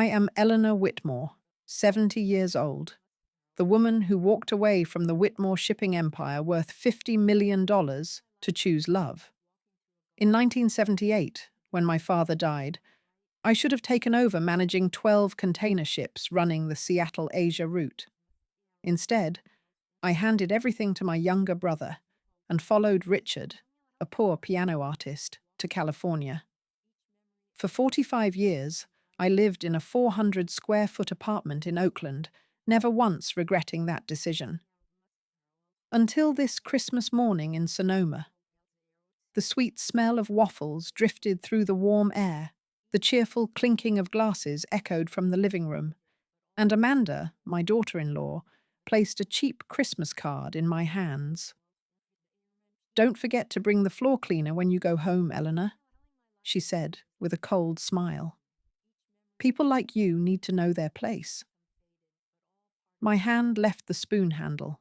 I am Eleanor Whitmore, 70 years old, the woman who walked away from the Whitmore shipping empire worth $50 million to choose love. In 1978, when my father died, I should have taken over managing 12 container ships running the Seattle-Asia route. Instead, I handed everything to my younger brother and followed Richard, a poor piano artist, to California. For 45 years, I lived in a 400-square-foot apartment in Oakland, never once regretting that decision. Until this Christmas morning in Sonoma. The sweet smell of waffles drifted through the warm air, the cheerful clinking of glasses echoed from the living room, and Amanda, my daughter-in-law, placed a cheap Christmas card in my hands. "Don't forget to bring the floor cleaner when you go home, Eleanor," she said with a cold smile. "People like you need to know their place." My hand left the spoon handle.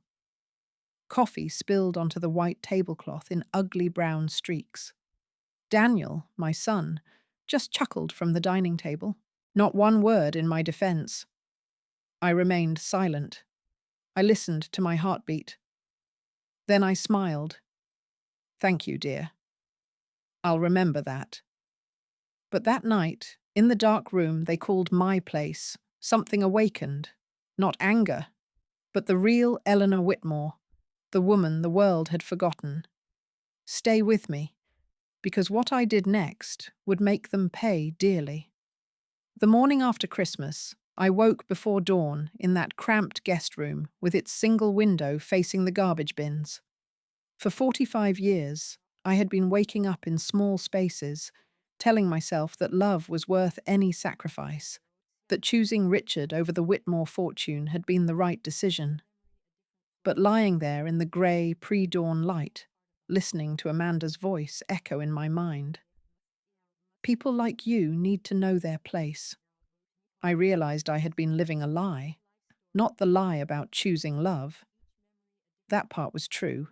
Coffee spilled onto the white tablecloth in ugly brown streaks. Daniel, my son, just chuckled from the dining table. Not one word in my defense. I remained silent. I listened to my heartbeat. Then I smiled. "Thank you, dear. I'll remember that." But that night, in the dark room they called my place, something awakened. Not anger, but the real Eleanor Whitmore, the woman the world had forgotten. Stay with me, because what I did next would make them pay dearly. The morning after Christmas, I woke before dawn in that cramped guest room with its single window facing the garbage bins. For 45 years, I had been waking up in small spaces, telling myself that love was worth any sacrifice, that choosing Richard over the Whitmore fortune had been the right decision. But lying there in the grey, pre-dawn light, listening to Amanda's voice echo in my mind, "People like you need to know their place." I realized I had been living a lie, not the lie about choosing love. That part was true.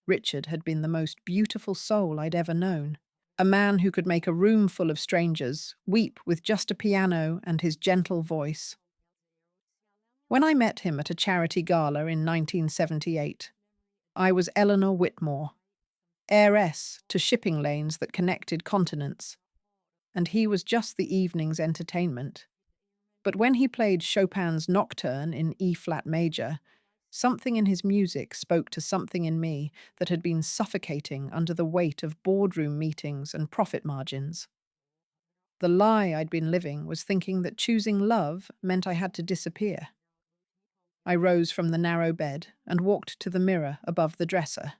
Richard had been the most beautiful soul I'd ever known, a man who could make a room full of strangers weep with just a piano and his gentle voice. When I met him at a charity gala in 1978, I was Eleanor Whitmore, heiress to shipping lanes that connected continents, and he was just the evening's entertainment. But when he played Chopin's Nocturne in E-flat major, something in his music spoke to something in me that had been suffocating under the weight of boardroom meetings and profit margins. The lie I'd been living was thinking that choosing love meant I had to disappear. I rose from the narrow bed and walked to the mirror above the dresser.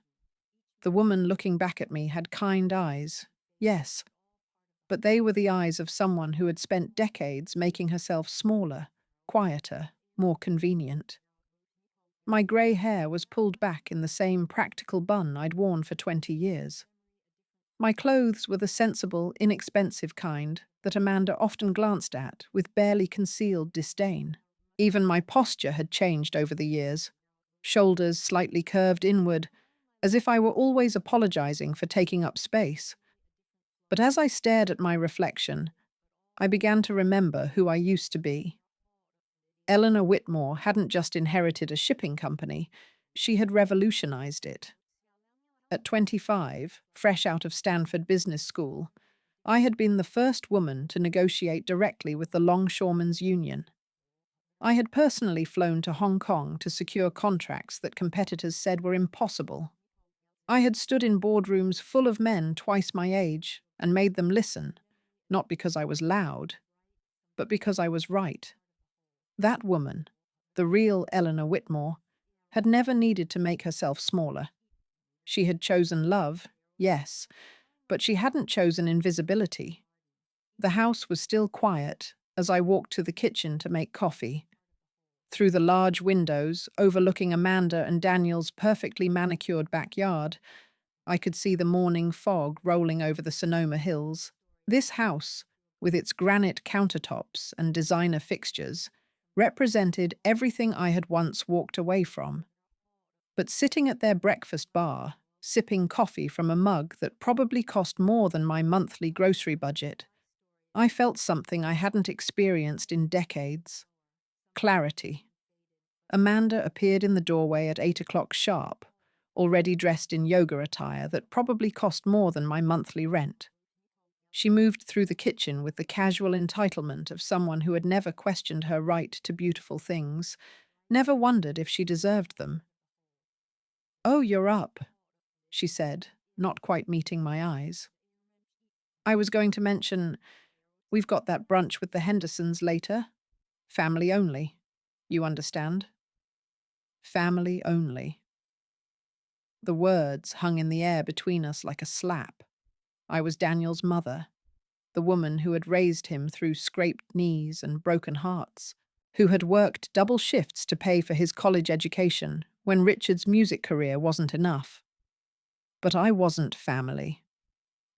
The woman looking back at me had kind eyes, yes, but they were the eyes of someone who had spent decades making herself smaller, quieter, more convenient. My grey hair was pulled back in the same practical bun I'd worn for 20 years. My clothes were the sensible, inexpensive kind that Amanda often glanced at with barely concealed disdain. Even my posture had changed over the years, shoulders slightly curved inward, as if I were always apologizing for taking up space. But as I stared at my reflection, I began to remember who I used to be. Eleanor Whitmore hadn't just inherited a shipping company, she had revolutionized it. At 25, fresh out of Stanford Business School, I had been the first woman to negotiate directly with the Longshoremen's Union. I had personally flown to Hong Kong to secure contracts that competitors said were impossible. I had stood in boardrooms full of men twice my age and made them listen, not because I was loud, but because I was right. That woman, the real Eleanor Whitmore, had never needed to make herself smaller. She had chosen love, yes, but she hadn't chosen invisibility. The house was still quiet as I walked to the kitchen to make coffee. Through the large windows, overlooking Amanda and Daniel's perfectly manicured backyard, I could see the morning fog rolling over the Sonoma hills. This house, with its granite countertops and designer fixtures, represented everything I had once walked away from. But sitting at their breakfast bar, sipping coffee from a mug that probably cost more than my monthly grocery budget, I felt something I hadn't experienced in decades. Clarity. Amanda appeared in the doorway at 8 o'clock sharp, already dressed in yoga attire that probably cost more than my monthly rent. She moved through the kitchen with the casual entitlement of someone who had never questioned her right to beautiful things, never wondered if she deserved them. "Oh, you're up," she said, not quite meeting my eyes. "I was going to mention, we've got that brunch with the Hendersons later. Family only. You understand? Family only." The words hung in the air between us like a slap. I was Daniel's mother, the woman who had raised him through scraped knees and broken hearts, who had worked double shifts to pay for his college education when Richard's music career wasn't enough. But I wasn't family.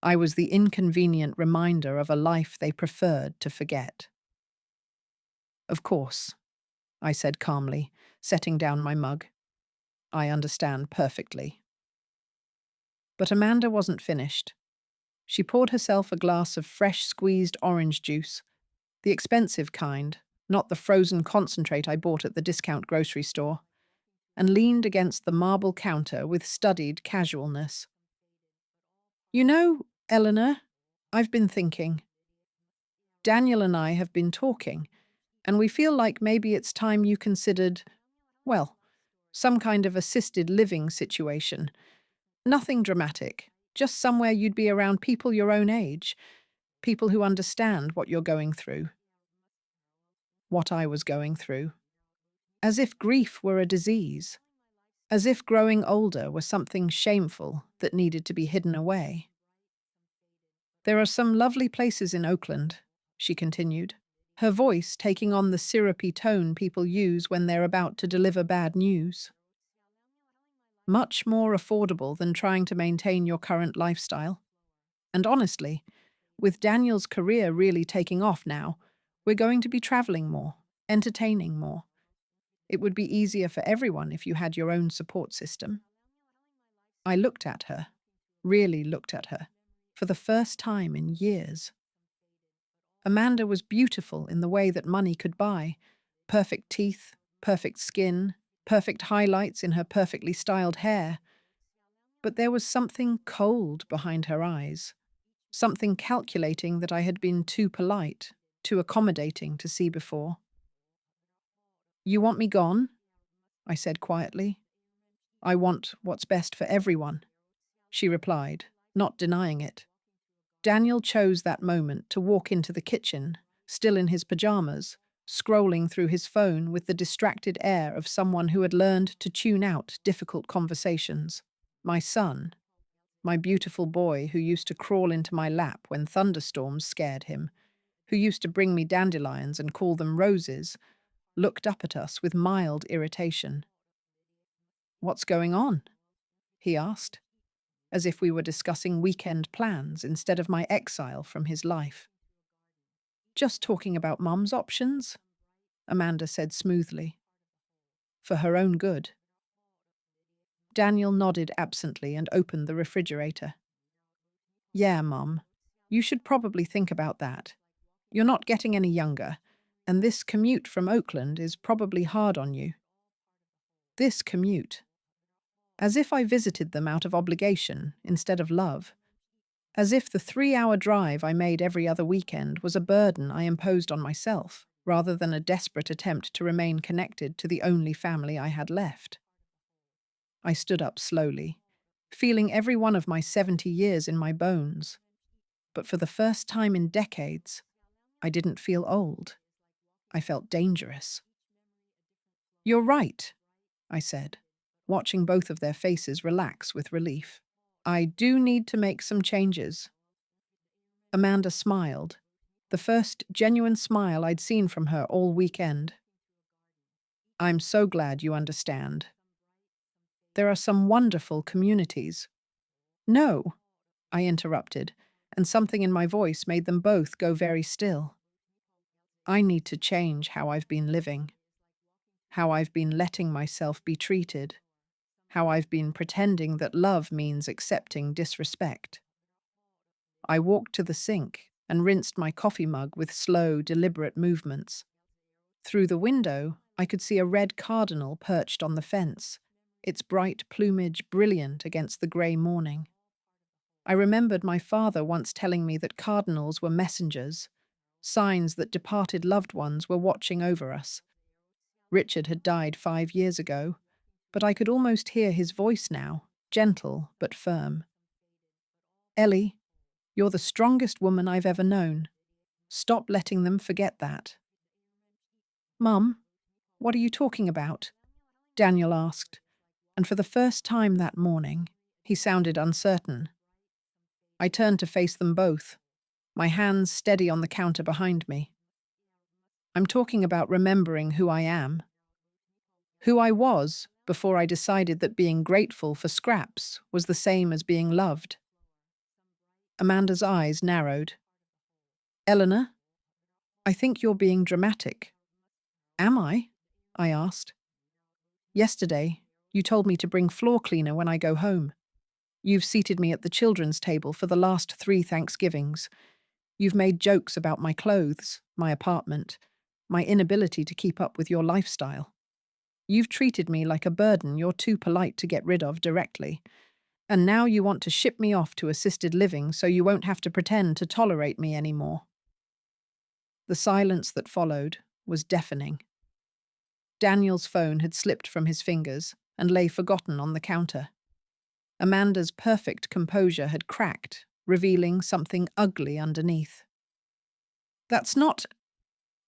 I was the inconvenient reminder of a life they preferred to forget. "Of course," I said calmly, setting down my mug. "I understand perfectly." But Amanda wasn't finished. She poured herself a glass of fresh squeezed orange juice, the expensive kind, not the frozen concentrate I bought at the discount grocery store, and leaned against the marble counter with studied casualness. "You know, Eleanor, I've been thinking. Daniel and I have been talking, and we feel like maybe it's time you considered, well, some kind of assisted living situation. Nothing dramatic, just somewhere you'd be around people your own age, people who understand what you're going through." What I was going through. As if grief were a disease. As if growing older was something shameful that needed to be hidden away. "There are some lovely places in Oakland," she continued, her voice taking on the syrupy tone people use when they're about to deliver bad news. "Much more affordable than trying to maintain your current lifestyle. And honestly, with Daniel's career really taking off now, we're going to be traveling more, entertaining more. It would be easier for everyone if you had your own support system." I looked at her, really looked at her, for the first time in years. Amanda was beautiful in the way that money could buy. Perfect teeth, perfect skin, perfect highlights in her perfectly styled hair. But there was something cold behind her eyes, something calculating that I had been too polite, too accommodating to see before. "You want me gone?" I said quietly. "I want what's best for everyone," she replied, not denying it. Daniel chose that moment to walk into the kitchen, still in his pajamas, scrolling through his phone with the distracted air of someone who had learned to tune out difficult conversations. My son, my beautiful boy who used to crawl into my lap when thunderstorms scared him, who used to bring me dandelions and call them roses, looked up at us with mild irritation. "What's going on?" he asked, as if we were discussing weekend plans instead of my exile from his life. "Just talking about Mum's options," Amanda said smoothly. "For her own good." Daniel nodded absently and opened the refrigerator. "Yeah, Mum, you should probably think about that. You're not getting any younger, and this commute from Oakland is probably hard on you." This commute. As if I visited them out of obligation instead of love. As if the 3-hour drive I made every other weekend was a burden I imposed on myself, rather than a desperate attempt to remain connected to the only family I had left. I stood up slowly, feeling every one of my 70 years in my bones. But for the first time in decades, I didn't feel old. I felt dangerous. "You're right," I said, watching both of their faces relax with relief. "I do need to make some changes." Amanda smiled, the first genuine smile I'd seen from her all weekend. "I'm so glad you understand. There are some wonderful communities." "No," I interrupted, and something in my voice made them both go very still. "I need to change how I've been living, how I've been letting myself be treated, how I've been pretending that love means accepting disrespect." I walked to the sink, and rinsed my coffee mug with slow, deliberate movements. Through the window, I could see a red cardinal perched on the fence, its bright plumage brilliant against the grey morning. I remembered my father once telling me that cardinals were messengers, signs that departed loved ones were watching over us. Richard had died 5 years ago, but I could almost hear his voice now, gentle but firm. Ellie, you're the strongest woman I've ever known. Stop letting them forget that. Mum, what are you talking about? Daniel asked, and for the first time that morning, he sounded uncertain. I turned to face them both, my hands steady on the counter behind me. I'm talking about remembering who I am. Who I was before I decided that being grateful for scraps was the same as being loved. Amanda's eyes narrowed. Eleanor, I think you're being dramatic. Am I? I asked. Yesterday, you told me to bring floor cleaner when I go home. You've seated me at the children's table for the last 3 Thanksgivings. You've made jokes about my clothes, my apartment, my inability to keep up with your lifestyle. You've treated me like a burden you're too polite to get rid of directly. And now you want to ship me off to assisted living so you won't have to pretend to tolerate me anymore. The silence that followed was deafening. Daniel's phone had slipped from his fingers and lay forgotten on the counter. Amanda's perfect composure had cracked, revealing something ugly underneath. That's not,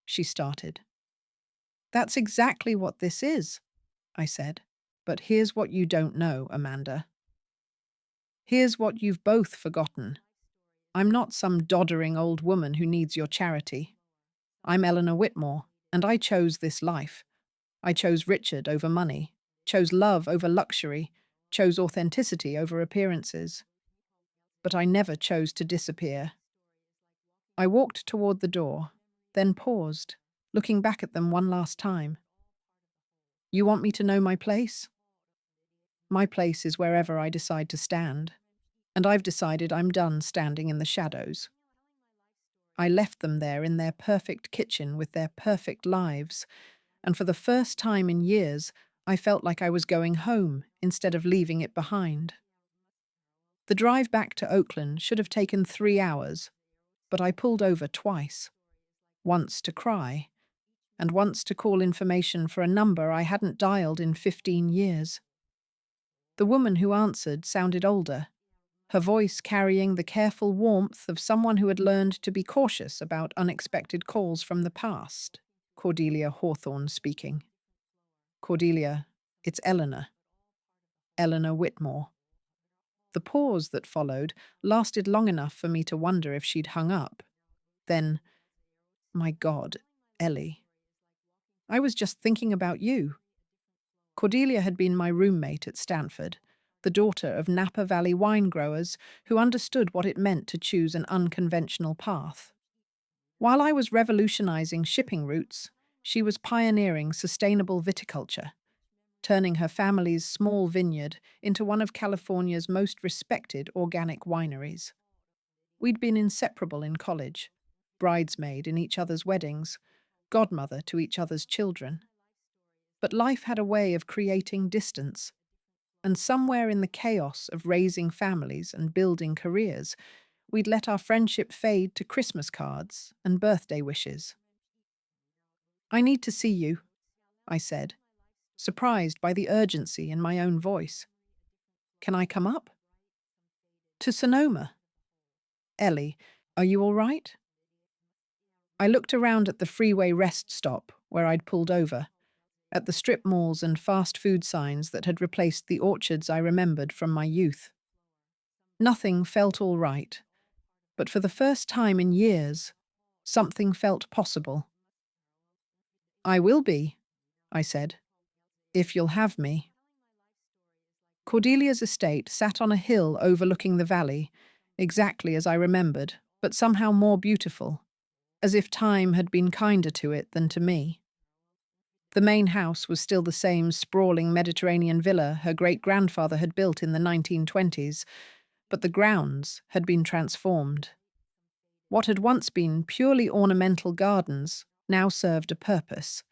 she started. That's exactly what this is, I said. But here's what you don't know, Amanda. Here's what you've both forgotten. I'm not some doddering old woman who needs your charity. I'm Eleanor Whitmore, and I chose this life. I chose Richard over money, chose love over luxury, chose authenticity over appearances. But I never chose to disappear. I walked toward the door, then paused, looking back at them one last time. You want me to know my place? My place is wherever I decide to stand, and I've decided I'm done standing in the shadows. I left them there in their perfect kitchen with their perfect lives, and for the first time in years, I felt like I was going home instead of leaving it behind. The drive back to Oakland should have taken 3 hours, but I pulled over twice, once to cry, and once to call information for a number I hadn't dialed in 15 years. The woman who answered sounded older, her voice carrying the careful warmth of someone who had learned to be cautious about unexpected calls from the past. Cordelia Hawthorne speaking. Cordelia, it's Eleanor. Eleanor Whitmore. The pause that followed lasted long enough for me to wonder if she'd hung up. Then, my God, Ellie. I was just thinking about you. Cordelia had been my roommate at Stanford, the daughter of Napa Valley wine growers who understood what it meant to choose an unconventional path. While I was revolutionizing shipping routes, she was pioneering sustainable viticulture, turning her family's small vineyard into one of California's most respected organic wineries. We'd been inseparable in college, bridesmaid in each other's weddings, godmother to each other's children. But life had a way of creating distance, and somewhere in the chaos of raising families and building careers, we'd let our friendship fade to Christmas cards and birthday wishes. I need to see you, I said, surprised by the urgency in my own voice. Can I come up? To Sonoma. Ellie, are you all right? I looked around at the freeway rest stop where I'd pulled over, at the strip malls and fast food signs that had replaced the orchards I remembered from my youth. Nothing felt all right, but for the first time in years, something felt possible. I will be, I said, if you'll have me. Cordelia's estate sat on a hill overlooking the valley, exactly as I remembered, but somehow more beautiful, as if time had been kinder to it than to me. The main house was still the same sprawling Mediterranean villa her great-grandfather had built in the 1920s, but the grounds had been transformed. What had once been purely ornamental gardens now served a purpose.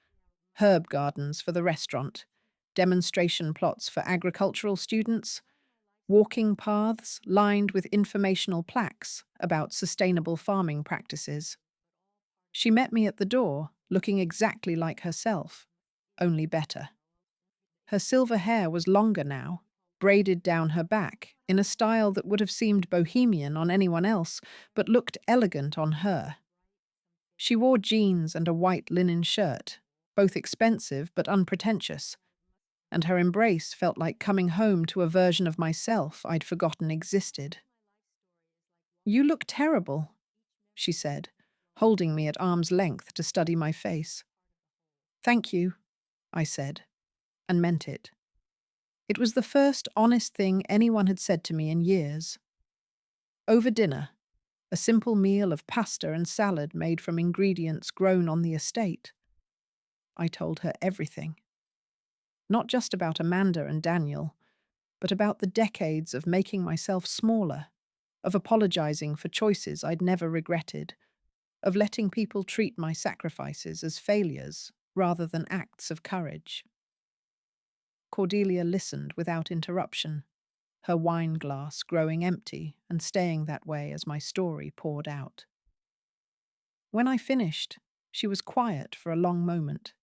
Herb gardens for the restaurant, demonstration plots for agricultural students, walking paths lined with informational plaques about sustainable farming practices. She met me at the door, looking exactly like herself, only better. Her silver hair was longer now, braided down her back in a style that would have seemed bohemian on anyone else, but looked elegant on her. She wore jeans and a white linen shirt, both expensive but unpretentious, and her embrace felt like coming home to a version of myself I'd forgotten existed. "You look terrible," she said, holding me at arm's length to study my face. "Thank you," I said, and meant it. It was the first honest thing anyone had said to me in years. Over dinner, a simple meal of pasta and salad made from ingredients grown on the estate, I told her everything. Not just about Amanda and Daniel, but about the decades of making myself smaller, of apologizing for choices I'd never regretted, of letting people treat my sacrifices as failures rather than acts of courage. Cordelia listened without interruption, her wine glass growing empty and staying that way as my story poured out. When I finished, she was quiet for a long moment,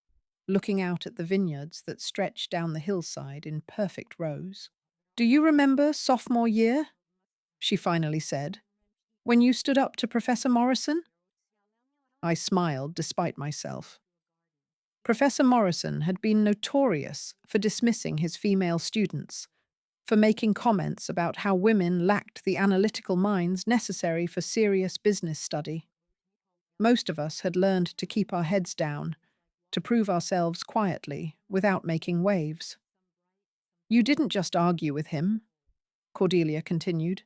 looking out at the vineyards that stretched down the hillside in perfect rows. "Do you remember sophomore year?" she finally said, "when you stood up to Professor Morrison?" I smiled despite myself. Professor Morrison had been notorious for dismissing his female students, for making comments about how women lacked the analytical minds necessary for serious business study. Most of us had learned to keep our heads down, to prove ourselves quietly, without making waves. "You didn't just argue with him," Cordelia continued.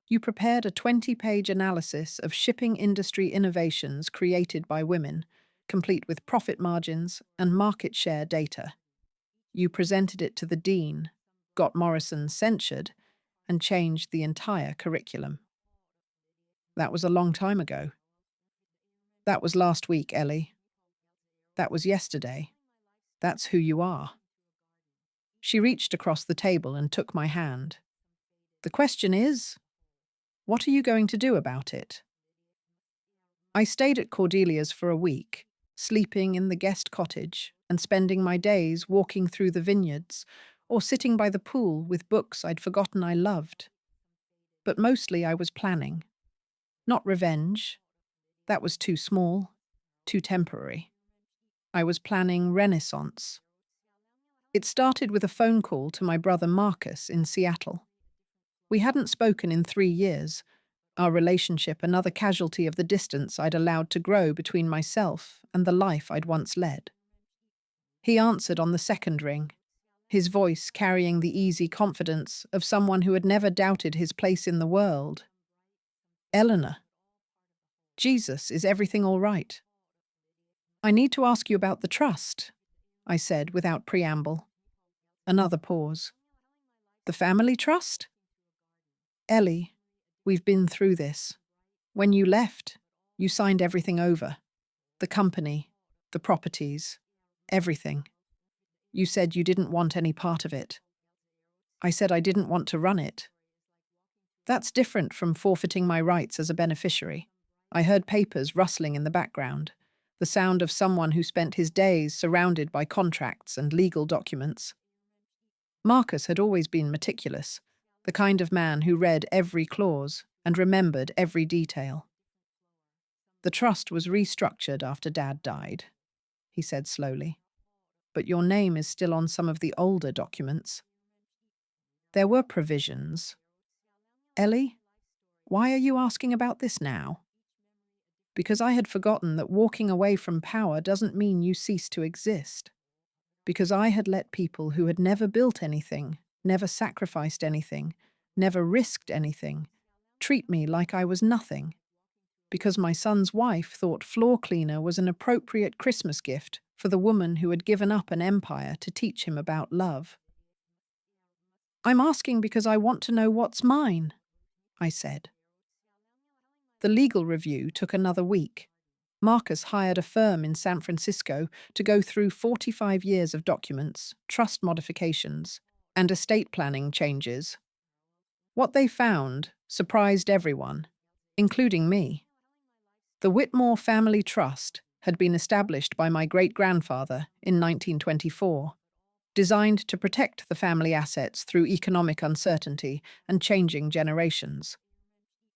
"You prepared a 20-page analysis of shipping industry innovations created by women, complete with profit margins and market share data. You presented it to the dean, got Morrison censured, and changed the entire curriculum." That was a long time ago. That was last week, Ellie. That was yesterday. That's who you are. She reached across the table and took my hand. "The question is, what are you going to do about it?" I stayed at Cordelia's for a week, sleeping in the guest cottage and spending my days walking through the vineyards or sitting by the pool with books I'd forgotten I loved. But mostly I was planning. Not revenge. That was too small, too temporary. I was planning renaissance. It started with a phone call to my brother Marcus in Seattle. We hadn't spoken in 3 years, our relationship another casualty of the distance I'd allowed to grow between myself and the life I'd once led. He answered on the second ring, his voice carrying the easy confidence of someone who had never doubted his place in the world. "Eleanor. Jesus, is everything all right?" "I need to ask you about the trust," I said without preamble. Another pause. "The family trust?" "Ellie, we've been through this. When you left, you signed everything over. The company, the properties, everything. You said you didn't want any part of it. I said I didn't want to run it. That's different from forfeiting my rights as a beneficiary." I heard papers rustling in the background, the sound of someone who spent his days surrounded by contracts and legal documents. Marcus had always been meticulous, the kind of man who read every clause and remembered every detail. "The trust was restructured after Dad died," he said slowly. "But your name is still on some of the older documents. There were provisions." "Ellie, why are you asking about this now?" "Because I had forgotten that walking away from power doesn't mean you cease to exist. Because I had let people who had never built anything, never sacrificed anything, never risked anything, treat me like I was nothing. Because my son's wife thought floor cleaner was an appropriate Christmas gift for the woman who had given up an empire to teach him about love." "I'm asking because I want to know what's mine," I said. The legal review took another week. Marcus hired a firm in San Francisco to go through 45 years of documents, trust modifications, and estate planning changes. What they found surprised everyone, including me. The Whitmore Family Trust had been established by my great-grandfather in 1924, designed to protect the family assets through economic uncertainty and changing generations.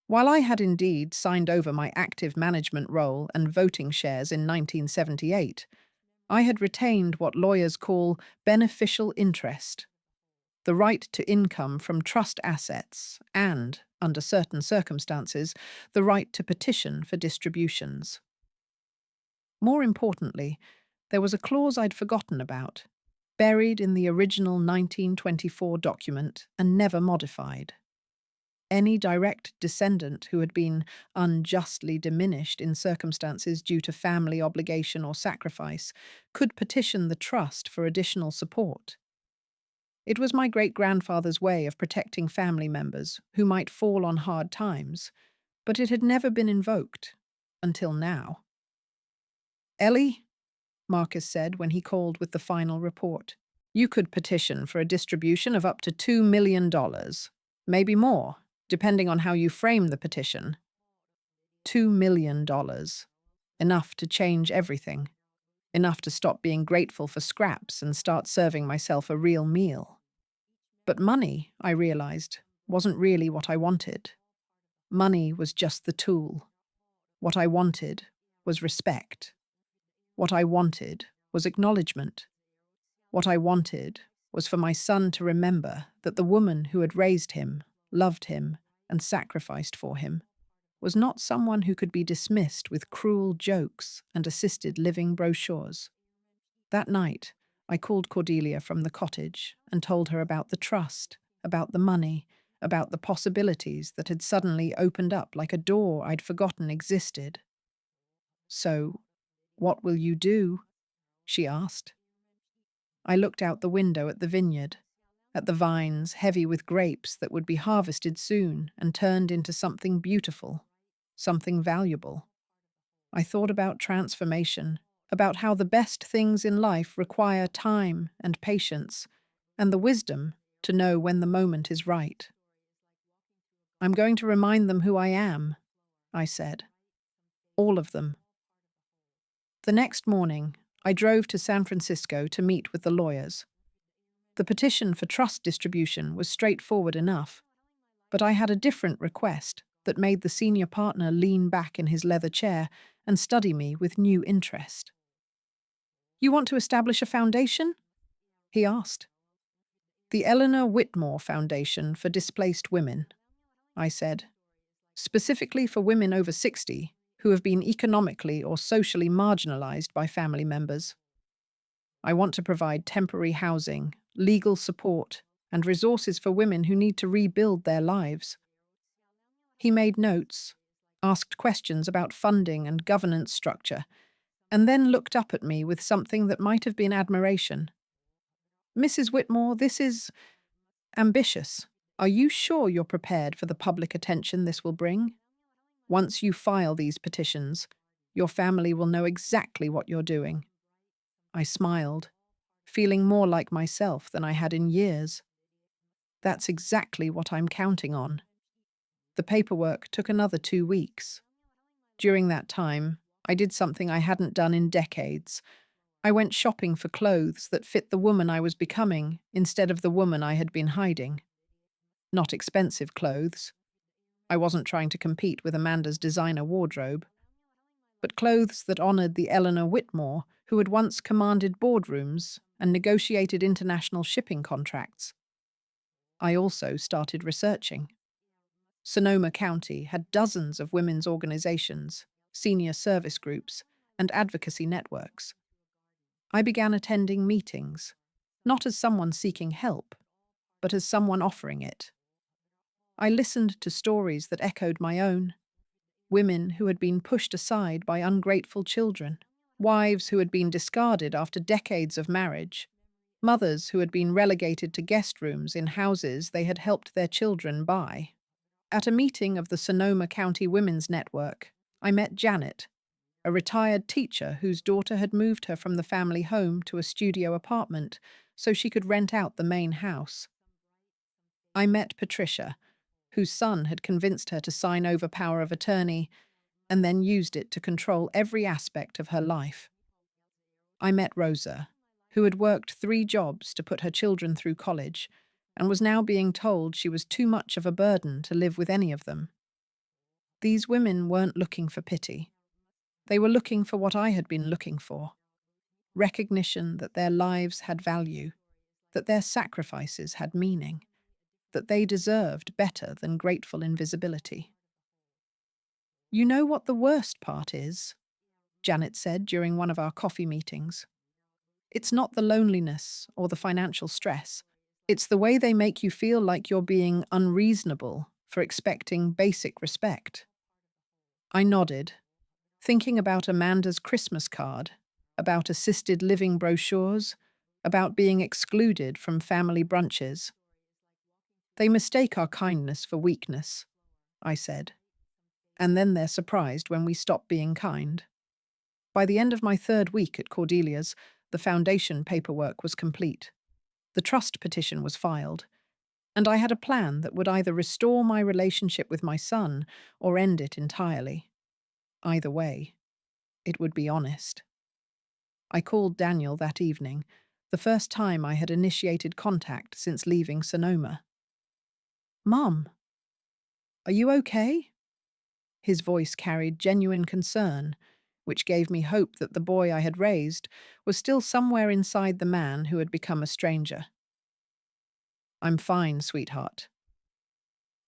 While I had indeed signed over my active management role and voting shares in 1978, I had retained what lawyers call beneficial interest, the right to income from trust assets and, under certain circumstances, the right to petition for distributions. More importantly, there was a clause I'd forgotten about, buried in the original 1924 document and never modified. Any direct descendant who had been unjustly diminished in circumstances due to family obligation or sacrifice could petition the trust for additional support. It was my great-grandfather's way of protecting family members who might fall on hard times, but it had never been invoked, until now. "Ellie," Marcus said when he called with the final report, "you could petition for a distribution of up to $2 million, maybe more, depending on how you frame the petition. $2 million. Enough to change everything. Enough to stop being grateful for scraps and start serving myself a real meal. But money, I realized, wasn't really what I wanted. Money was just the tool. What I wanted was respect. What I wanted was acknowledgement. What I wanted was for my son to remember that the woman who had raised him, loved him, and sacrificed for him was not someone who could be dismissed with cruel jokes and assisted living brochures. That night, I called Cordelia from the cottage and told her about the trust, about the money, about the possibilities that had suddenly opened up like a door I'd forgotten existed. "So, what will you do?" she asked. I looked out the window at the vineyard, at the vines heavy with grapes that would be harvested soon and turned into something beautiful, something valuable. I thought about transformation, about how the best things in life require time and patience, and the wisdom to know when the moment is right. "I'm going to remind them who I am," I said. "All of them." The next morning, I drove to San Francisco to meet with the lawyers. The petition for trust distribution was straightforward enough, but I had a different request that made the senior partner lean back in his leather chair and study me with new interest. "You want to establish a foundation?" he asked. "The Eleanor Whitmore Foundation for Displaced Women," I said. "Specifically for women over 60 who have been economically or socially marginalized by family members. I want to provide temporary housing, legal support, and resources for women who need to rebuild their lives." He made notes, asked questions about funding and governance structure, and then looked up at me with something that might have been admiration. "Mrs. Whitmore, this is ambitious. Are you sure you're prepared for the public attention this will bring? Once you file these petitions, your family will know exactly what you're doing." I smiled, feeling more like myself than I had in years. "That's exactly what I'm counting on." The paperwork took another 2 weeks. During that time, I did something I hadn't done in decades. I went shopping for clothes that fit the woman I was becoming instead of the woman I had been hiding. Not expensive clothes. I wasn't trying to compete with Amanda's designer wardrobe, but clothes that honored the Eleanor Whitmore who had once commanded boardrooms and negotiated international shipping contracts. I also started researching. Sonoma County had dozens of women's organizations, senior service groups, and advocacy networks. I began attending meetings, not as someone seeking help, but as someone offering it. I listened to stories that echoed my own. Women who had been pushed aside by ungrateful children, wives who had been discarded after decades of marriage, mothers who had been relegated to guest rooms in houses they had helped their children buy. At a meeting of the Sonoma County Women's Network, I met Janet, a retired teacher whose daughter had moved her from the family home to a studio apartment so she could rent out the main house. I met Patricia, whose son had convinced her to sign over power of attorney and then used it to control every aspect of her life. I met Rosa, who had worked 3 jobs to put her children through college and was now being told she was too much of a burden to live with any of them. These women weren't looking for pity. They were looking for what I had been looking for: recognition that their lives had value, that their sacrifices had meaning, that they deserved better than grateful invisibility. "You know what the worst part is?" Janet said during one of our coffee meetings. "It's not the loneliness or the financial stress. It's the way they make you feel like you're being unreasonable for expecting basic respect." I nodded, thinking about Amanda's Christmas card, about assisted living brochures, about being excluded from family brunches. "They mistake our kindness for weakness," I said, "and then they're surprised when we stop being kind." By the end of my 3rd week at Cordelia's, the foundation paperwork was complete. The trust petition was filed, and I had a plan that would either restore my relationship with my son or end it entirely. Either way, it would be honest. I called Daniel that evening, the first time I had initiated contact since leaving Sonoma. "Mom, are you okay?" His voice carried genuine concern, which gave me hope that the boy I had raised was still somewhere inside the man who had become a stranger. "I'm fine, sweetheart.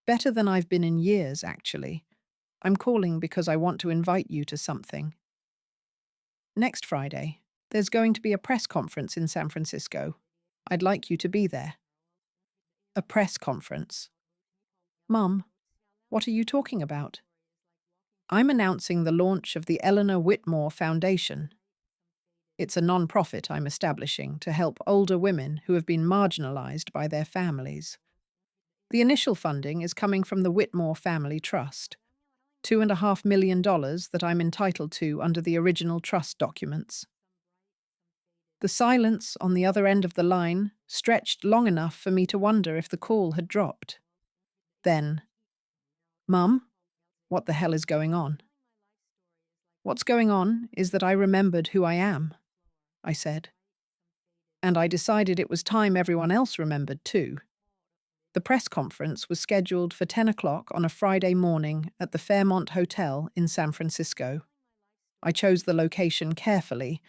Better than I've been in years, actually. I'm calling because I want to invite you to something. Next Friday, there's going to be a press conference in San Francisco. I'd like you to be there." "A press conference?" "Mum, what are you talking about?" "I'm announcing the launch of the Eleanor Whitmore Foundation. It's a non-profit I'm establishing to help older women who have been marginalized by their families. The initial funding is coming from the Whitmore Family Trust, $2.5 million that I'm entitled to under the original trust documents." The silence on the other end of the line stretched long enough for me to wonder if the call had dropped. Then, "Mum, what the hell is going on?" "What's going on is that I remembered who I am," I said. "And I decided it was time everyone else remembered too." The press conference was scheduled for 10 o'clock on a Friday morning at the Fairmont Hotel in San Francisco. I chose the location carefully,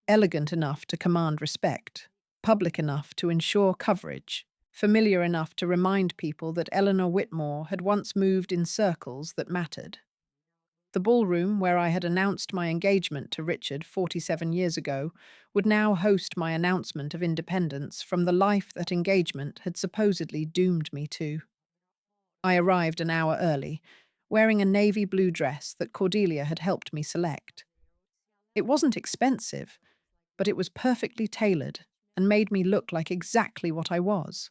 elegant enough to command respect, public enough to ensure coverage, familiar enough to remind people that Eleanor Whitmore had once moved in circles that mattered. The ballroom where I had announced my engagement to Richard 47 years ago would now host my announcement of independence from the life that engagement had supposedly doomed me to. I arrived an hour early, wearing a navy blue dress that Cordelia had helped me select. It wasn't expensive, but it was perfectly tailored and made me look like exactly what I was: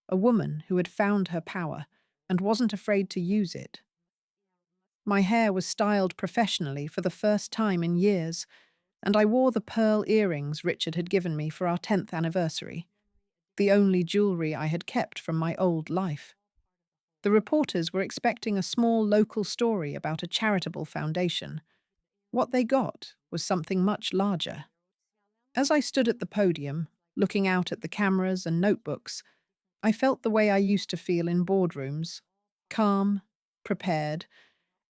a woman who had found her power and wasn't afraid to use it. My hair was styled professionally for the first time in years, and I wore the pearl earrings Richard had given me for our 10th anniversary, the only jewelry I had kept from my old life. The reporters were expecting a small local story about a charitable foundation. What they got was something much larger. As I stood at the podium, looking out at the cameras and notebooks, I felt the way I used to feel in boardrooms: calm, prepared,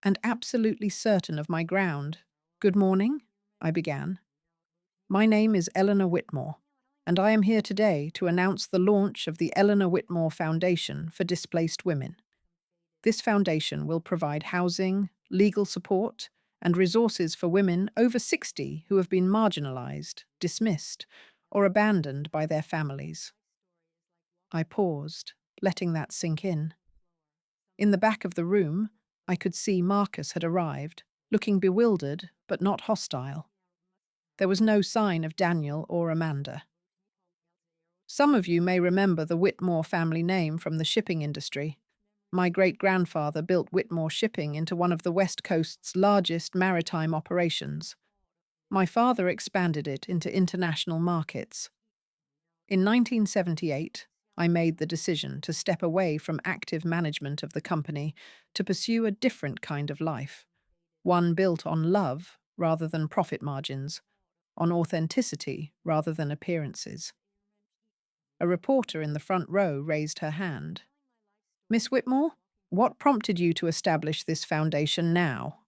and absolutely certain of my ground. "Good morning," I began. "My name is Eleanor Whitmore, and I am here today to announce the launch of the Eleanor Whitmore Foundation for Displaced Women. This foundation will provide housing, legal support, and resources for women over 60 who have been marginalized, dismissed, or abandoned by their families." I paused, letting that sink in. In the back of the room, I could see Marcus had arrived, looking bewildered but not hostile. There was no sign of Daniel or Amanda. Some of you may remember the Whitmore family name from the shipping industry. My great-grandfather built Whitmore Shipping into one of the West Coast's largest maritime operations. My father expanded it into international markets. In 1978, I made the decision to step away from active management of the company to pursue a different kind of life, one built on love rather than profit margins, on authenticity rather than appearances. A reporter in the front row raised her hand. Miss Whitmore, what prompted you to establish this foundation now?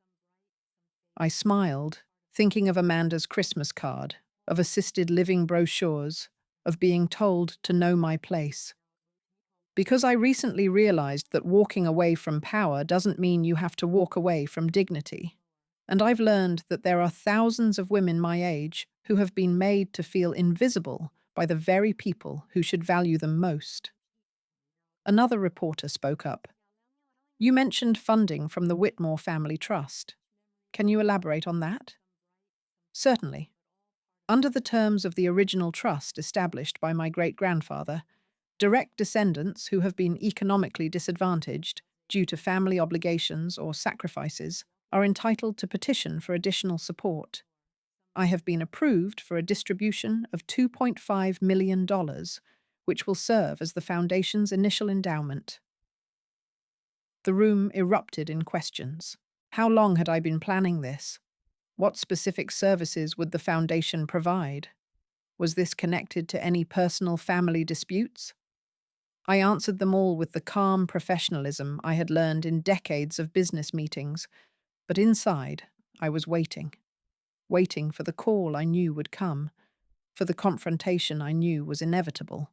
I smiled, thinking of Amanda's Christmas card, of assisted living brochures, of being told to know my place. Because I recently realized that walking away from power doesn't mean you have to walk away from dignity. And I've learned that there are thousands of women my age who have been made to feel invisible by the very people who should value them most. Another reporter spoke up. You mentioned funding from the Whitmore Family Trust. Can you elaborate on that? Certainly. Under the terms of the original trust established by my great-grandfather, direct descendants who have been economically disadvantaged due to family obligations or sacrifices are entitled to petition for additional support. I have been approved for a distribution of $2.5 million, which will serve as the foundation's initial endowment. The room erupted in questions. How long had I been planning this? What specific services would the foundation provide? Was this connected to any personal family disputes? I answered them all with the calm professionalism I had learned in decades of business meetings, but inside, I was waiting for the call I knew would come, for the confrontation I knew was inevitable.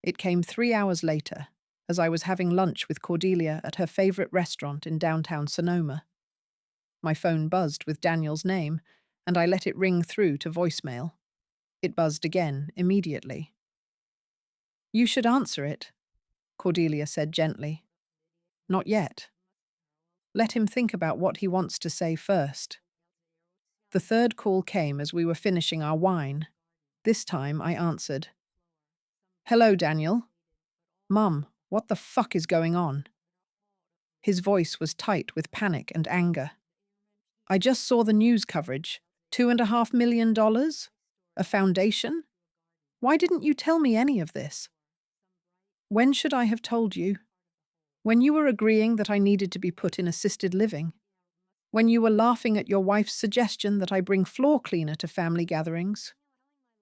It came 3 hours later, as I was having lunch with Cordelia at her favorite restaurant in downtown Sonoma. My phone buzzed with Daniel's name, and I let it ring through to voicemail. It buzzed again, immediately. You should answer it, Cordelia said gently. Not yet. Let him think about what he wants to say first. The third call came as we were finishing our wine. This time I answered. Hello, Daniel. Mum, what the fuck is going on? His voice was tight with panic and anger. I just saw the news coverage. $2.5 million? A foundation? Why didn't you tell me any of this? When should I have told you? When you were agreeing that I needed to be put in assisted living? When you were laughing at your wife's suggestion that I bring floor cleaner to family gatherings?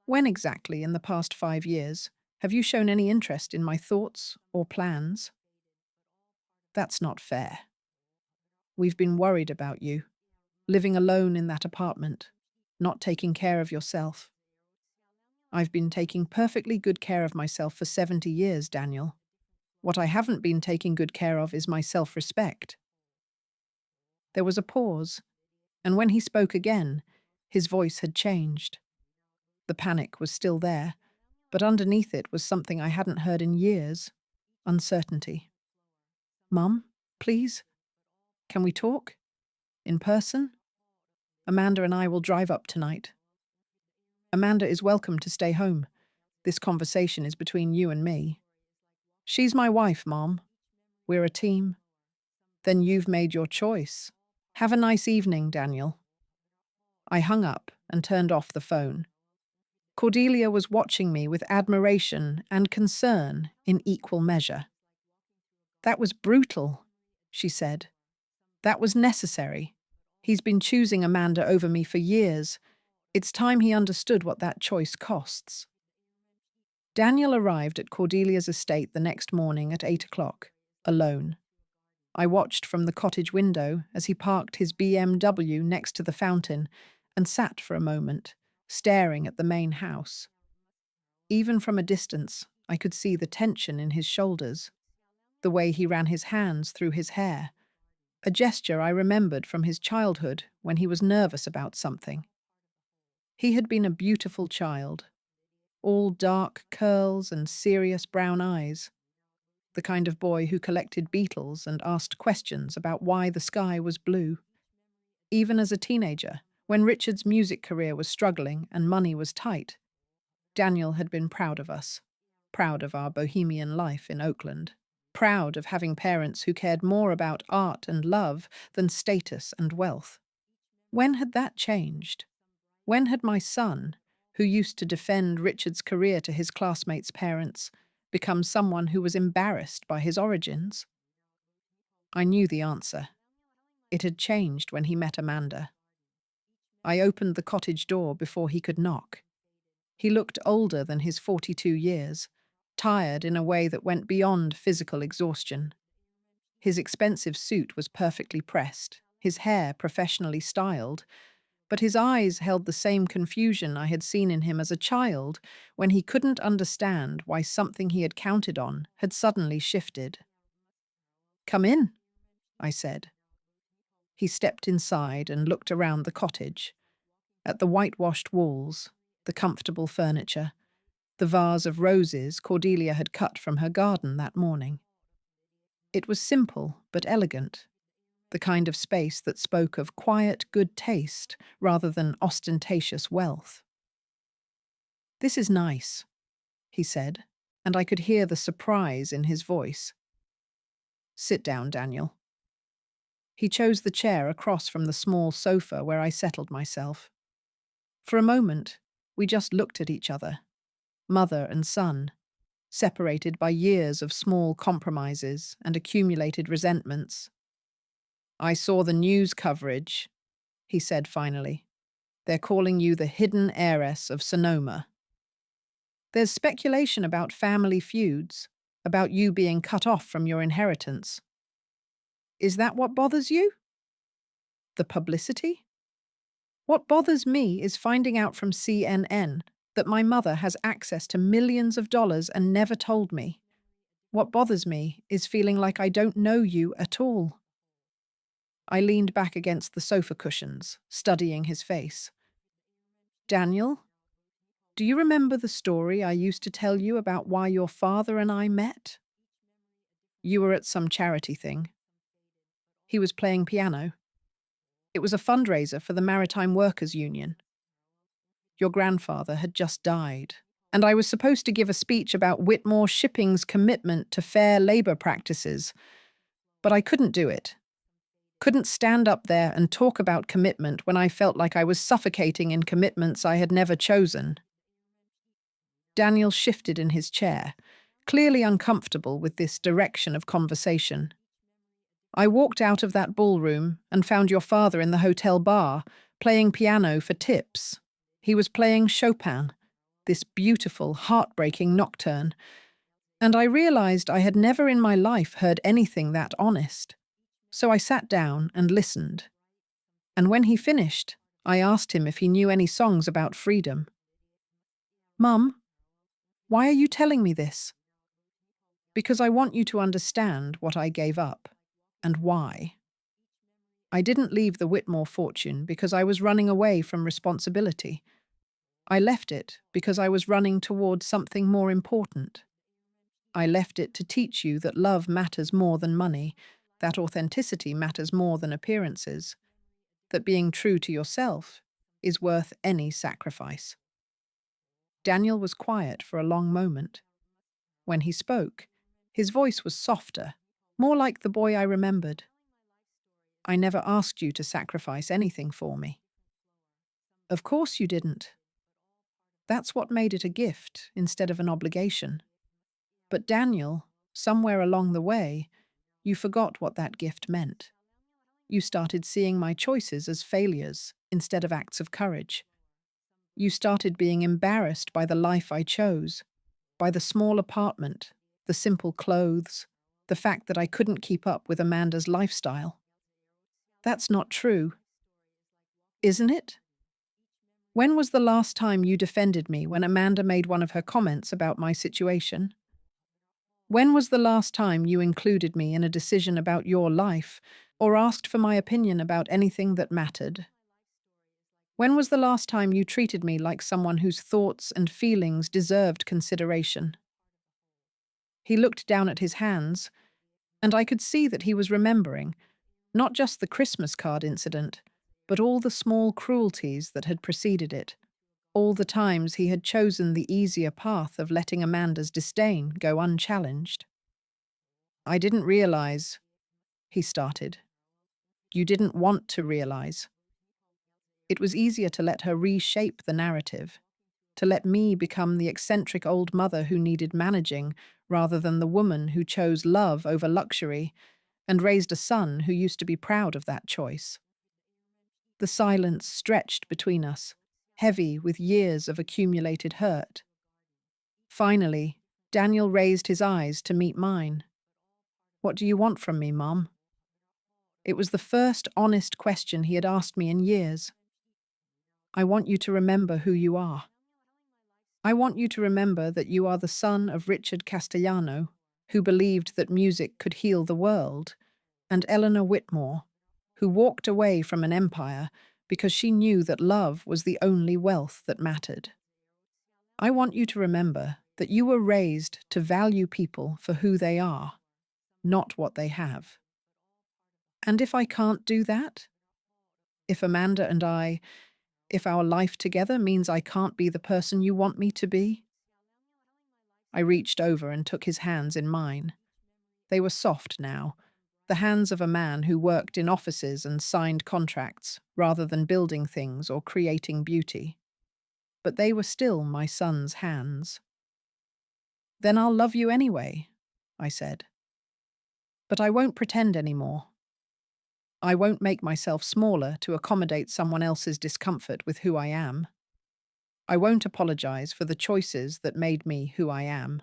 When exactly in the past 5 years have you shown any interest in my thoughts or plans? That's not fair. We've been worried about you, living alone in that apartment, not taking care of yourself. I've been taking perfectly good care of myself for 70 years, Daniel. What I haven't been taking good care of is my self-respect. There was a pause, and when he spoke again, his voice had changed. The panic was still there, but underneath it was something I hadn't heard in years: uncertainty. Mum, please? Can we talk? In person? Amanda and I will drive up tonight. Amanda is welcome to stay home. This conversation is between you and me. She's my wife, Mom. We're a team. Then you've made your choice. Have a nice evening, Daniel. I hung up and turned off the phone. Cordelia was watching me with admiration and concern in equal measure. That was brutal, she said. That was necessary. He's been choosing Amanda over me for years. It's time he understood what that choice costs. Daniel arrived at Cordelia's estate the next morning at 8 o'clock, alone. I watched from the cottage window as he parked his BMW next to the fountain and sat for a moment, staring at the main house. Even from a distance, I could see the tension in his shoulders, the way he ran his hands through his hair, a gesture I remembered from his childhood when he was nervous about something. He had been a beautiful child, all dark curls and serious brown eyes, the kind of boy who collected beetles and asked questions about why the sky was blue. Even as a teenager, when Richard's music career was struggling and money was tight, Daniel had been proud of us, proud of our bohemian life in Oakland. proud of having parents who cared more about art and love than status and wealth. When had that changed? When had my son, who used to defend Richard's career to his classmates' parents, become someone who was embarrassed by his origins? I knew the answer. It had changed when he met Amanda. I opened the cottage door before he could knock. He looked older than his 42 years, tired in a way that went beyond physical exhaustion. His expensive suit was perfectly pressed, his hair professionally styled, but his eyes held the same confusion I had seen in him as a child when he couldn't understand why something he had counted on had suddenly shifted. "Come in," I said. He stepped inside and looked around the cottage, at the whitewashed walls, the comfortable furniture, the vase of roses Cordelia had cut from her garden that morning. It was simple but elegant, the kind of space that spoke of quiet good taste rather than ostentatious wealth. "This is nice," he said, and I could hear the surprise in his voice. "Sit down, Daniel." He chose the chair across from the small sofa where I settled myself. For a moment, we just looked at each other, mother and son, separated by years of small compromises and accumulated resentments. "I saw the news coverage," he said finally. "They're calling you the hidden heiress of Sonoma. There's speculation about family feuds, about you being cut off from your inheritance. Is that what bothers you? The publicity? What bothers me is finding out from CNN that my mother has access to millions of dollars and never told me. What bothers me is feeling like I don't know you at all." I leaned back against the sofa cushions, studying his face. "Daniel, do you remember the story I used to tell you about why your father and I met? You were at some charity thing. He was playing piano. It was a fundraiser for the Maritime Workers Union. Your grandfather had just died, and I was supposed to give a speech about Whitmore Shipping's commitment to fair labor practices, but I couldn't do it. Couldn't stand up there and talk about commitment when I felt like I was suffocating in commitments I had never chosen." Daniel shifted in his chair, clearly uncomfortable with this direction of conversation. "I walked out of that ballroom and found your father in the hotel bar, playing piano for tips. He was playing Chopin, this beautiful, heartbreaking nocturne, and I realized I had never in my life heard anything that honest. So I sat down and listened. And when he finished, I asked him if he knew any songs about freedom." "Mum, why are you telling me this?" "Because I want you to understand what I gave up, and why. I didn't leave the Whitmore fortune because I was running away from responsibility. I left it because I was running towards something more important. I left it to teach you that love matters more than money, that authenticity matters more than appearances, that being true to yourself is worth any sacrifice." Daniel was quiet for a long moment. When he spoke, his voice was softer, more like the boy I remembered. "I never asked you to sacrifice anything for me." "Of course you didn't. That's what made it a gift instead of an obligation. But Daniel, somewhere along the way, you forgot what that gift meant. You started seeing my choices as failures instead of acts of courage. You started being embarrassed by the life I chose, by the small apartment, the simple clothes, the fact that I couldn't keep up with Amanda's lifestyle. That's not true. Isn't it? When was the last time you defended me when Amanda made one of her comments about my situation? When was the last time you included me in a decision about your life or asked for my opinion about anything that mattered? When was the last time you treated me like someone whose thoughts and feelings deserved consideration?" He looked down at his hands, and I could see that he was remembering, not just the Christmas card incident, but all the small cruelties that had preceded it, all the times he had chosen the easier path of letting Amanda's disdain go unchallenged. I didn't realize, he started. You didn't want to realize. It was easier to let her reshape the narrative, to let me become the eccentric old mother who needed managing rather than the woman who chose love over luxury and raised a son who used to be proud of that choice. The silence stretched between us, heavy with years of accumulated hurt. Finally, Daniel raised his eyes to meet mine. What do you want from me, Mum? It was the first honest question he had asked me in years. I want you to remember who you are. I want you to remember that you are the son of Richard Castellano, who believed that music could heal the world, and Eleanor Whitmore, who walked away from an empire because she knew that love was the only wealth that mattered. I want you to remember that you were raised to value people for who they are, not what they have. And if I can't do that, if Amanda and if our life together means I can't be the person you want me to be, I reached over and took his hands in mine. They were soft now, the hands of a man who worked in offices and signed contracts rather than building things or creating beauty. But they were still my son's hands. Then I'll love you anyway, I said. But I won't pretend anymore. I won't make myself smaller to accommodate someone else's discomfort with who I am. I won't apologize for the choices that made me who I am.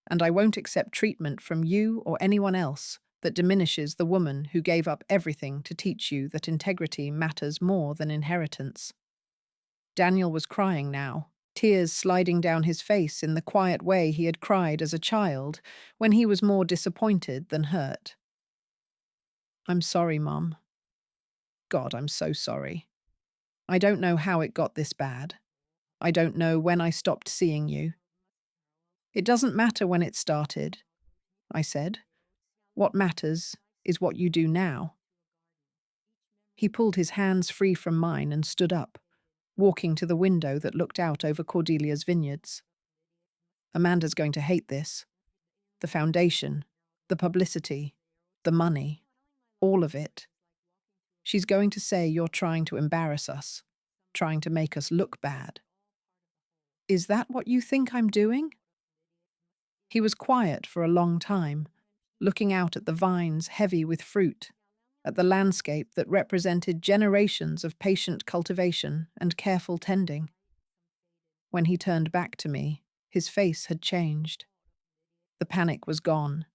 And I won't accept treatment from you or anyone else that diminishes the woman who gave up everything to teach you that integrity matters more than inheritance. Daniel was crying now, tears sliding down his face in the quiet way he had cried as a child when he was more disappointed than hurt. I'm sorry, Mum. God, I'm so sorry. I don't know how it got this bad. I don't know when I stopped seeing you. It doesn't matter when it started, I said. What matters is what you do now. He pulled his hands free from mine and stood up, walking to the window that looked out over Cordelia's vineyards. Amanda's going to hate this. The foundation, the publicity, the money, all of it. She's going to say you're trying to embarrass us, trying to make us look bad. Is that what you think I'm doing? He was quiet for a long time, looking out at the vines heavy with fruit, at the landscape that represented generations of patient cultivation and careful tending. When he turned back to me, his face had changed. The panic was gone,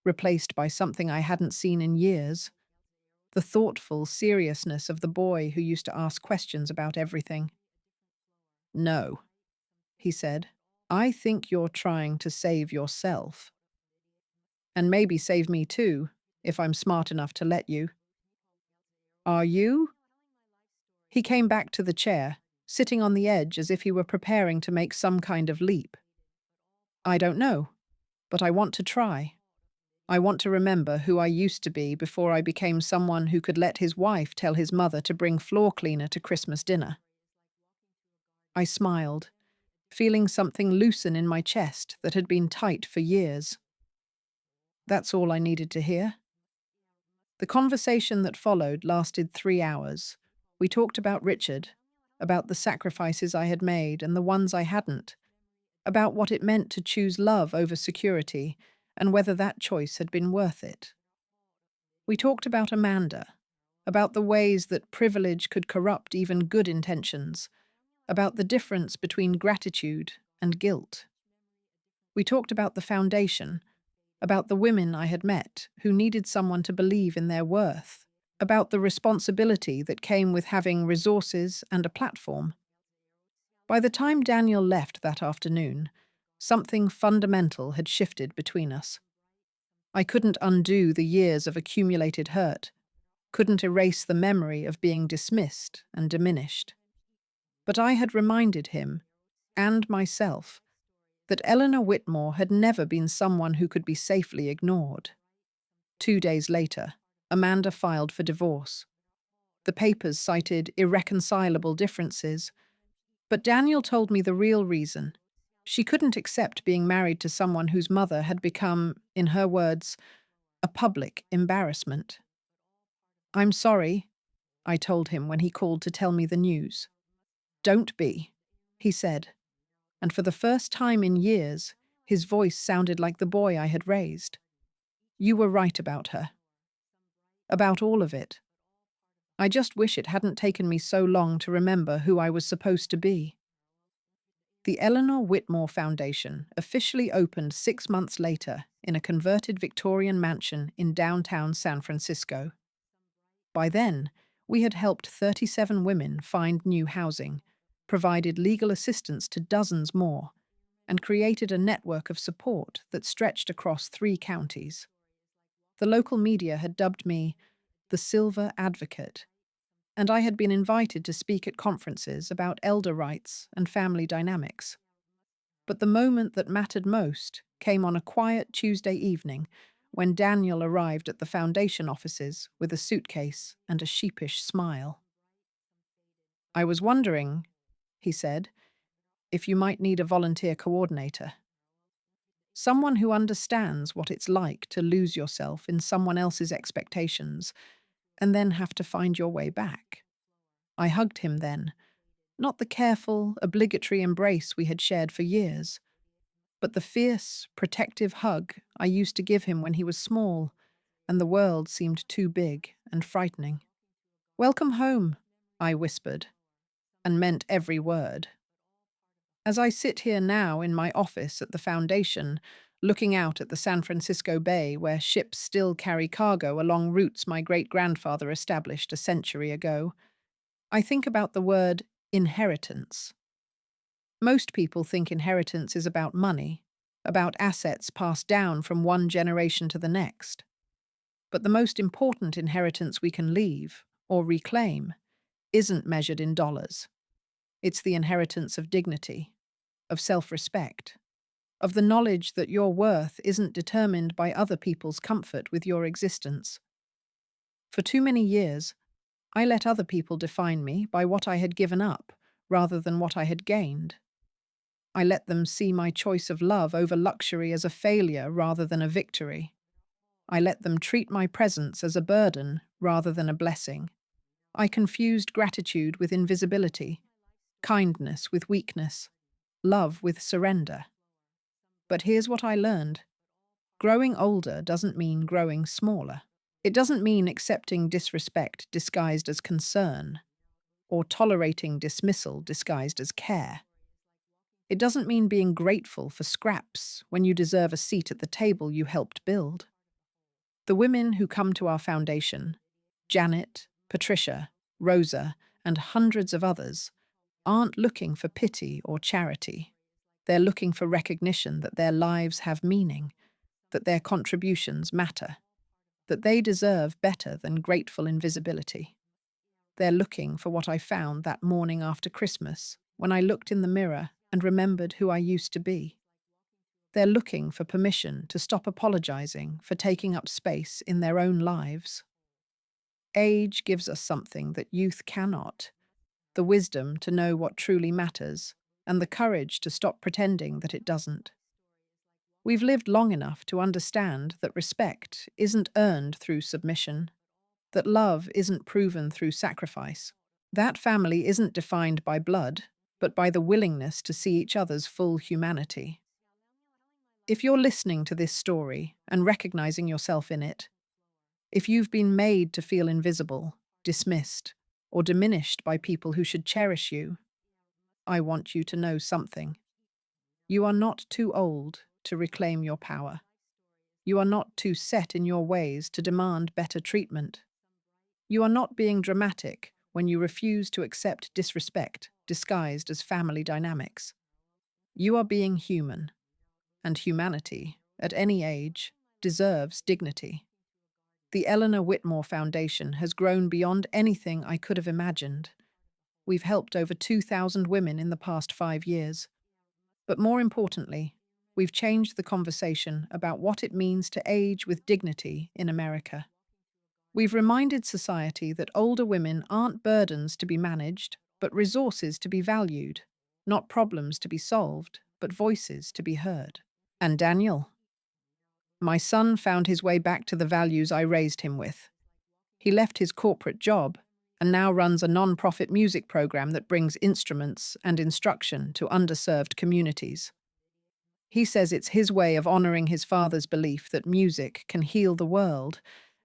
replaced by something I hadn't seen in years, the thoughtful seriousness of the boy who used to ask questions about everything. No, he said, I think you're trying to save yourself. And maybe save me too, if I'm smart enough to let you. Are you? He came back to the chair, sitting on the edge as if he were preparing to make some kind of leap. I don't know, but I want to try. I want to remember who I used to be before I became someone who could let his wife tell his mother to bring floor cleaner to Christmas dinner. I smiled, feeling something loosen in my chest that had been tight for years. That's all I needed to hear. The conversation that followed lasted 3 hours. We talked about Richard, about the sacrifices I had made and the ones I hadn't, about what it meant to choose love over security and whether that choice had been worth it. We talked about Amanda, about the ways that privilege could corrupt even good intentions, about the difference between gratitude and guilt. We talked about the foundation, about the women I had met who needed someone to believe in their worth, about the responsibility that came with having resources and a platform. By the time Daniel left that afternoon, something fundamental had shifted between us. I couldn't undo the years of accumulated hurt, couldn't erase the memory of being dismissed and diminished. But I had reminded him, and myself, that Eleanor Whitmore had never been someone who could be safely ignored. 2 days later, Amanda filed for divorce. The papers cited irreconcilable differences, but Daniel told me the real reason. She couldn't accept being married to someone whose mother had become, in her words, a public embarrassment. "I'm sorry," I told him when he called to tell me the news. "Don't be," he said, and for the first time in years, his voice sounded like the boy I had raised. "You were right about her. About all of it. I just wish it hadn't taken me so long to remember who I was supposed to be." The Eleanor Whitmore Foundation officially opened 6 months later in a converted Victorian mansion in downtown San Francisco. By then, we had helped 37 women find new housing, provided legal assistance to dozens more, and created a network of support that stretched across 3 counties. The local media had dubbed me the Silver Advocate, and I had been invited to speak at conferences about elder rights and family dynamics. But the moment that mattered most came on a quiet Tuesday evening when Daniel arrived at the foundation offices with a suitcase and a sheepish smile. "I was wondering," he said, "if you might need a volunteer coordinator. Someone who understands what it's like to lose yourself in someone else's expectations and then have to find your way back." I hugged him then, not the careful, obligatory embrace we had shared for years, but the fierce, protective hug I used to give him when he was small and the world seemed too big and frightening. "Welcome home," I whispered, and meant every word. As I sit here now in my office at the Foundation, looking out at the San Francisco Bay where ships still carry cargo along routes my great-grandfather established a century ago, I think about the word inheritance. Most people think inheritance is about money, about assets passed down from one generation to the next. But the most important inheritance we can leave, or reclaim, isn't measured in dollars. It's the inheritance of dignity, of self-respect, of the knowledge that your worth isn't determined by other people's comfort with your existence. For too many years, I let other people define me by what I had given up rather than what I had gained. I let them see my choice of love over luxury as a failure rather than a victory. I let them treat my presence as a burden rather than a blessing. I confused gratitude with invisibility, kindness with weakness, love with surrender. But here's what I learned. Growing older doesn't mean growing smaller. It doesn't mean accepting disrespect disguised as concern, or tolerating dismissal disguised as care. It doesn't mean being grateful for scraps when you deserve a seat at the table you helped build. The women who come to our foundation, Janet, Patricia, Rosa, and hundreds of others, aren't looking for pity or charity. They're looking for recognition that their lives have meaning, that their contributions matter, that they deserve better than grateful invisibility. They're looking for what I found that morning after Christmas, when I looked in the mirror and remembered who I used to be. They're looking for permission to stop apologizing for taking up space in their own lives. Age gives us something that youth cannot: the wisdom to know what truly matters, and the courage to stop pretending that it doesn't. We've lived long enough to understand that respect isn't earned through submission, that love isn't proven through sacrifice. That family isn't defined by blood, but by the willingness to see each other's full humanity. If you're listening to this story and recognizing yourself in it, if you've been made to feel invisible, dismissed, or diminished by people who should cherish you, I want you to know something. You are not too old to reclaim your power. You are not too set in your ways to demand better treatment. You are not being dramatic when you refuse to accept disrespect disguised as family dynamics. You are being human, and humanity, at any age, deserves dignity. The Eleanor Whitmore Foundation has grown beyond anything I could have imagined. We've helped over 2,000 women in the past 5 years. But more importantly, we've changed the conversation about what it means to age with dignity in America. We've reminded society that older women aren't burdens to be managed, but resources to be valued, not problems to be solved, but voices to be heard. And Daniel, my son found his way back to the values I raised him with. He left his corporate job and now runs a non-profit music program that brings instruments and instruction to underserved communities. He says it's his way of honoring his father's belief that music can heal the world,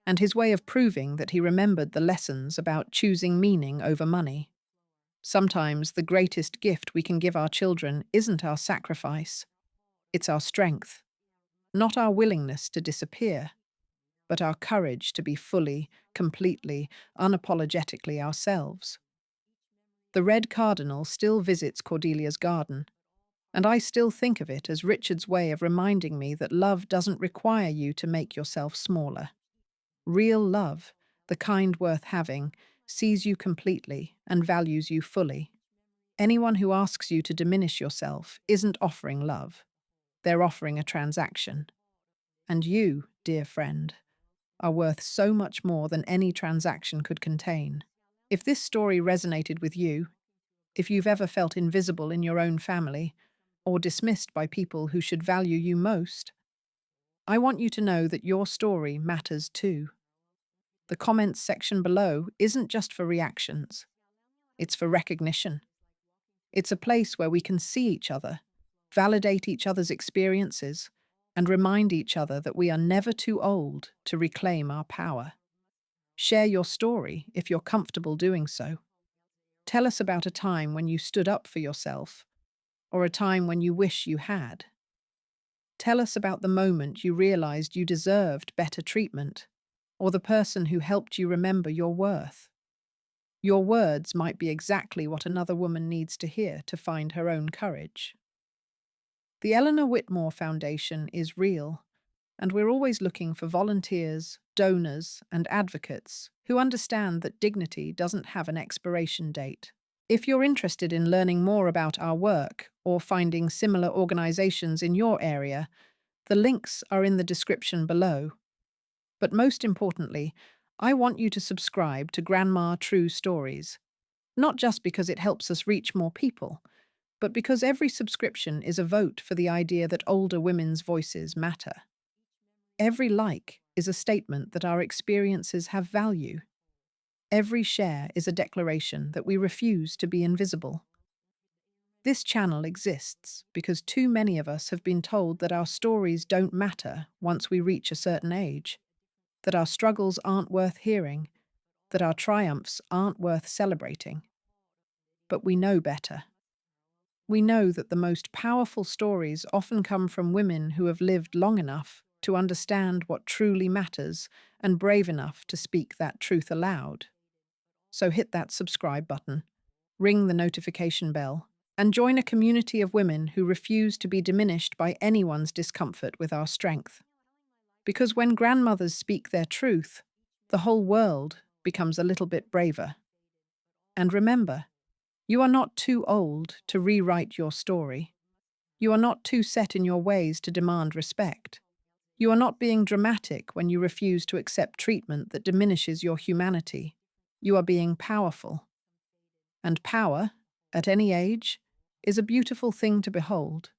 and his way of proving that he remembered the lessons about choosing meaning over money. Sometimes the greatest gift we can give our children isn't our sacrifice, it's our strength, not our willingness to disappear, but our courage to be fully, completely, unapologetically ourselves. The red cardinal still visits Cordelia's garden, and I still think of it as Richard's way of reminding me that love doesn't require you to make yourself smaller. Real love, the kind worth having, sees you completely and values you fully. Anyone who asks you to diminish yourself isn't offering love. They're offering a transaction. And you, dear friend, are worth so much more than any transaction could contain. If this story resonated with you, if you've ever felt invisible in your own family, or dismissed by people who should value you most, I want you to know that your story matters too. The comments section below isn't just for reactions, it's for recognition. It's a place where we can see each other, validate each other's experiences, and remind each other that we are never too old to reclaim our power. Share your story if you're comfortable doing so. Tell us about a time when you stood up for yourself, or a time when you wish you had. Tell us about the moment you realized you deserved better treatment, or the person who helped you remember your worth. Your words might be exactly what another woman needs to hear to find her own courage. The Eleanor Whitmore Foundation is real, and we're always looking for volunteers, donors, and advocates who understand that dignity doesn't have an expiration date. If you're interested in learning more about our work or finding similar organizations in your area, the links are in the description below. But most importantly, I want you to subscribe to Grandma True Stories, not just because it helps us reach more people, but because every subscription is a vote for the idea that older women's voices matter. Every like is a statement that our experiences have value. Every share is a declaration that we refuse to be invisible. This channel exists because too many of us have been told that our stories don't matter once we reach a certain age, that our struggles aren't worth hearing, that our triumphs aren't worth celebrating. But we know better. We know that the most powerful stories often come from women who have lived long enough to understand what truly matters and brave enough to speak that truth aloud. So hit that subscribe button, ring the notification bell, and join a community of women who refuse to be diminished by anyone's discomfort with our strength. Because when grandmothers speak their truth, the whole world becomes a little bit braver. And remember, you are not too old to rewrite your story. You are not too set in your ways to demand respect. You are not being dramatic when you refuse to accept treatment that diminishes your humanity. You are being powerful. And power, at any age, is a beautiful thing to behold.